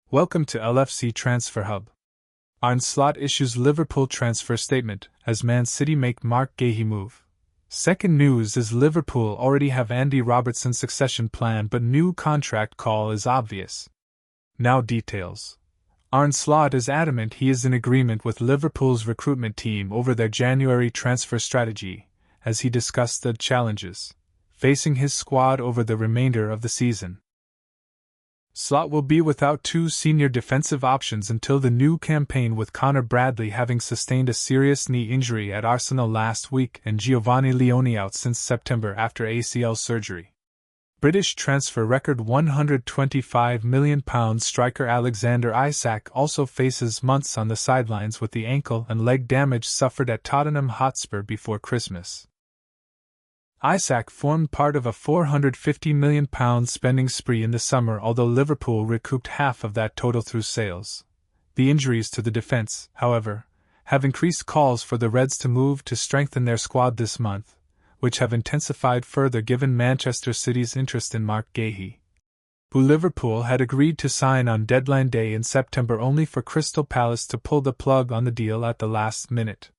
Welcome to LFC Transfer Hub. Arne Slot issues Liverpool transfer statement as Man City make Mark Guehi move. Second news is Liverpool already have Andy Robertson's succession plan, but new contract call is obvious. Now details. Arne Slot is adamant he is in agreement with Liverpool's recruitment team over their January transfer strategy, as he discussed the challenges facing his squad over the remainder of the season. Slot will be without two senior defensive options until the new campaign, with Connor Bradley having sustained a serious knee injury at Arsenal last week and Giovanni Leone out since September after ACL surgery. British transfer record £125 million striker Alexander Isak also faces months on the sidelines with the ankle and leg damage suffered at Tottenham Hotspur before Christmas. Isak formed part of a £450 million spending spree in the summer, although Liverpool recouped half of that total through sales. The injuries to the defence, however, have increased calls for the Reds to move to strengthen their squad this month, which have intensified further given Manchester City's interest in Mark Guehi, who Liverpool had agreed to sign on deadline day in September, only for Crystal Palace to pull the plug on the deal at the last minute.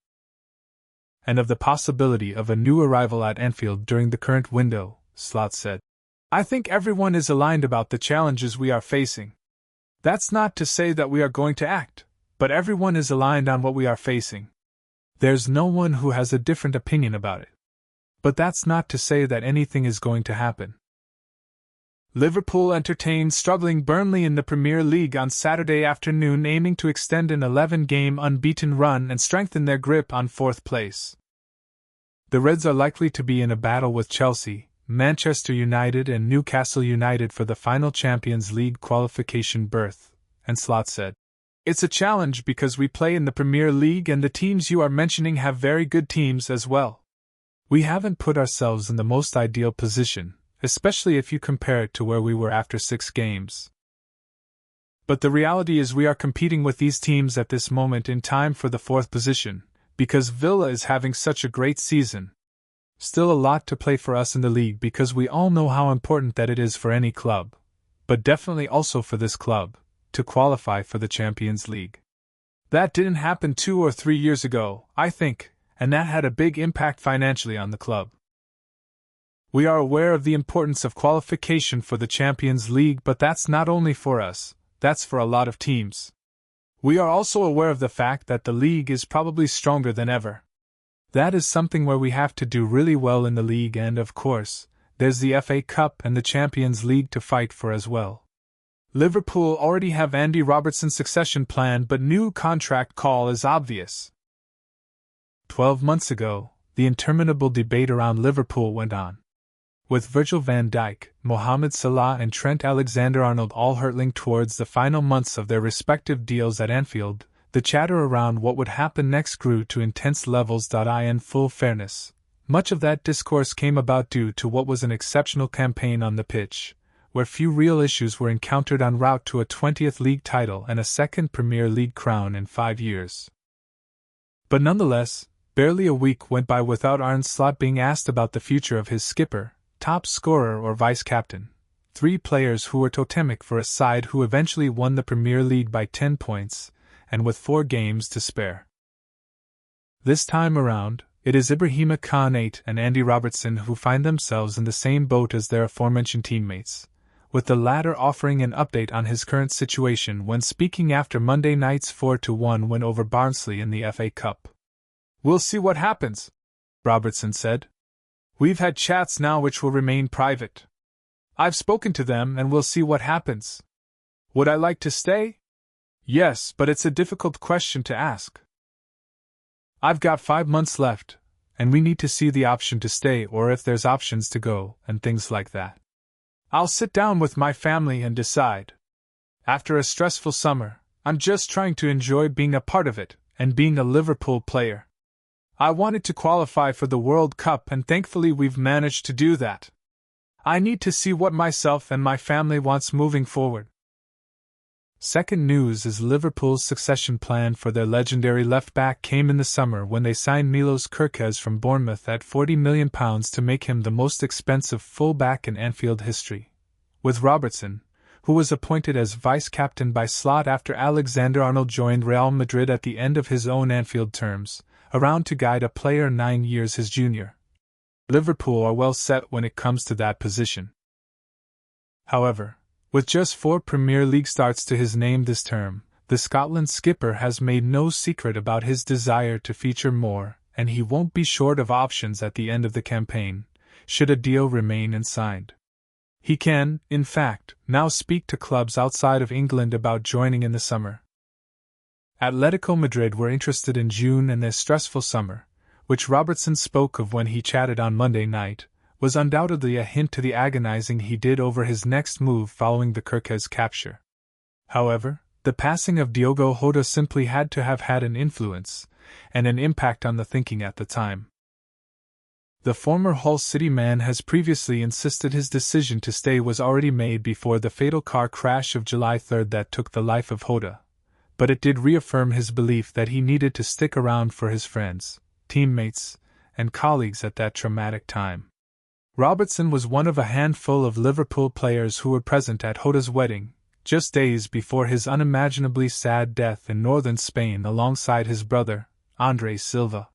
And of the possibility of a new arrival at Anfield during the current window, Slot said, "I think everyone is aligned about the challenges we are facing. That's not to say that we are going to act, but everyone is aligned on what we are facing. There's no one who has a different opinion about it. But that's not to say that anything is going to happen." Liverpool entertained struggling Burnley in the Premier League on Saturday afternoon, aiming to extend an 11-game unbeaten run and strengthen their grip on fourth place. The Reds are likely to be in a battle with Chelsea, Manchester United and Newcastle United for the final Champions League qualification berth, and Slot said, "It's a challenge because we play in the Premier League and the teams you are mentioning have very good teams as well. We haven't put ourselves in the most ideal position, especially if you compare it to where we were after 6 games. But the reality is we are competing with these teams at this moment in time for the 4th position, because Villa is having such a great season. Still a lot to play for us in the league because we all know how important that it is for any club, but definitely also for this club, to qualify for the Champions League. That didn't happen 2 or 3 years ago, I think, and that had a big impact financially on the club. We are aware of the importance of qualification for the Champions League, but that's not only for us, that's for a lot of teams. We are also aware of the fact that the league is probably stronger than ever. That is something where we have to do really well in the league, and of course, there's the FA Cup and the Champions League to fight for as well. Liverpool already have Andy Robertson's succession plan, but new contract call is obvious." 12 months ago, the interminable debate around Liverpool went on. With Virgil van Dijk, Mohamed Salah and Trent Alexander-Arnold all hurtling towards the final months of their respective deals at Anfield, the chatter around what would happen next grew to intense levels. In full fairness, much of that discourse came about due to what was an exceptional campaign on the pitch, where few real issues were encountered en route to a 20th league title and a second Premier League crown in 5 years. But nonetheless, barely a week went by without Arne Slot being asked about the future of his skipper, top scorer or vice-captain, 3 players who were totemic for a side who eventually won the Premier League by 10 points, and with 4 games to spare. This time around, it is Ibrahima Konate and Andy Robertson who find themselves in the same boat as their aforementioned teammates, with the latter offering an update on his current situation when speaking after Monday night's 4-1 win over Barnsley in the FA Cup. "We'll see what happens," Robertson said. "We've had chats now which will remain private. I've spoken to them and we'll see what happens. Would I like to stay? Yes, but it's a difficult question to ask. I've got 5 months left, and we need to see the option to stay or if there's options to go, and things like that. I'll sit down with my family and decide. After a stressful summer, I'm just trying to enjoy being a part of it, and being a Liverpool player. I wanted to qualify for the World Cup and thankfully we've managed to do that. I need to see what myself and my family wants moving forward." Second news is Liverpool's succession plan for their legendary left-back came in the summer when they signed Milos Kerkez from Bournemouth at £40 million to make him the most expensive full-back in Anfield history. With Robertson, who was appointed as vice-captain by Slot after Alexander-Arnold joined Real Madrid at the end of his own Anfield terms, around to guide a player 9 years his junior. Liverpool are well set when it comes to that position. However, with just 4 Premier League starts to his name this term, the Scotland skipper has made no secret about his desire to feature more, and he won't be short of options at the end of the campaign, should a deal remain unsigned. He can, in fact, now speak to clubs outside of England about joining in the summer. Atletico Madrid were interested in June, and their stressful summer, which Robertson spoke of when he chatted on Monday night, was undoubtedly a hint to the agonizing he did over his next move following the Kerkez capture. However, the passing of Diogo Jota simply had to have had an influence, and an impact on the thinking at the time. The former Hull City man has previously insisted his decision to stay was already made before the fatal car crash of July 3 that took the life of Jota, but it did reaffirm his belief that he needed to stick around for his friends, teammates, and colleagues at that traumatic time. Robertson was one of a handful of Liverpool players who were present at Jota's wedding, just days before his unimaginably sad death in northern Spain alongside his brother, André Silva.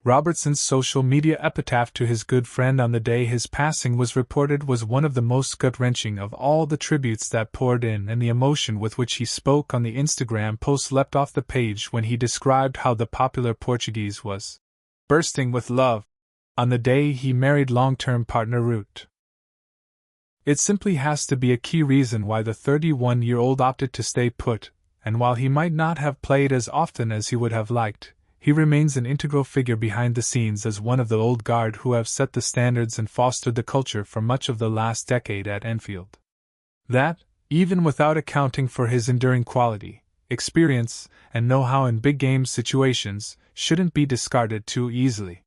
Robertson's social media epitaph to his good friend on the day his passing was reported was one of the most gut-wrenching of all the tributes that poured in, and the emotion with which he spoke on the Instagram post leapt off the page when he described how the popular Portuguese was bursting with love on the day he married long-term partner Ruth. It simply has to be a key reason why the 31-year-old opted to stay put, and while he might not have played as often as he would have liked, he remains an integral figure behind the scenes as one of the old guard who have set the standards and fostered the culture for much of the last decade at Anfield. That, even without accounting for his enduring quality, experience, and know-how in big-game situations, shouldn't be discarded too easily.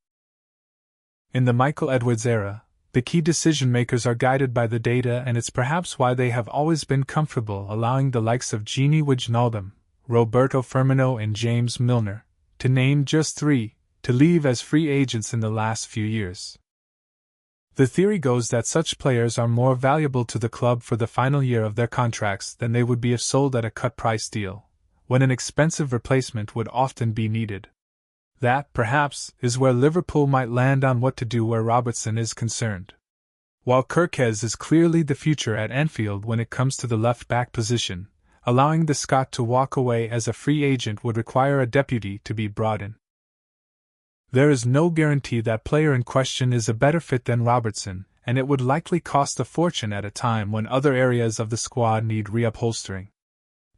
In the Michael Edwards era, the key decision-makers are guided by the data, and it's perhaps why they have always been comfortable allowing the likes of Gini Wijnaldum, Roberto Firmino and James Milner, to name just 3, to leave as free agents in the last few years. The theory goes that such players are more valuable to the club for the final year of their contracts than they would be if sold at a cut-price deal, when an expensive replacement would often be needed. That, perhaps, is where Liverpool might land on what to do where Robertson is concerned. While Kerkez is clearly the future at Anfield when it comes to the left-back position, allowing the Scot to walk away as a free agent would require a deputy to be brought in. There is no guarantee that player in question is a better fit than Robertson, and it would likely cost a fortune at a time when other areas of the squad need reupholstering.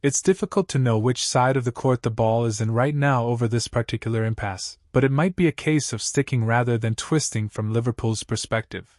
It's difficult to know which side of the court the ball is in right now over this particular impasse, but it might be a case of sticking rather than twisting from Liverpool's perspective.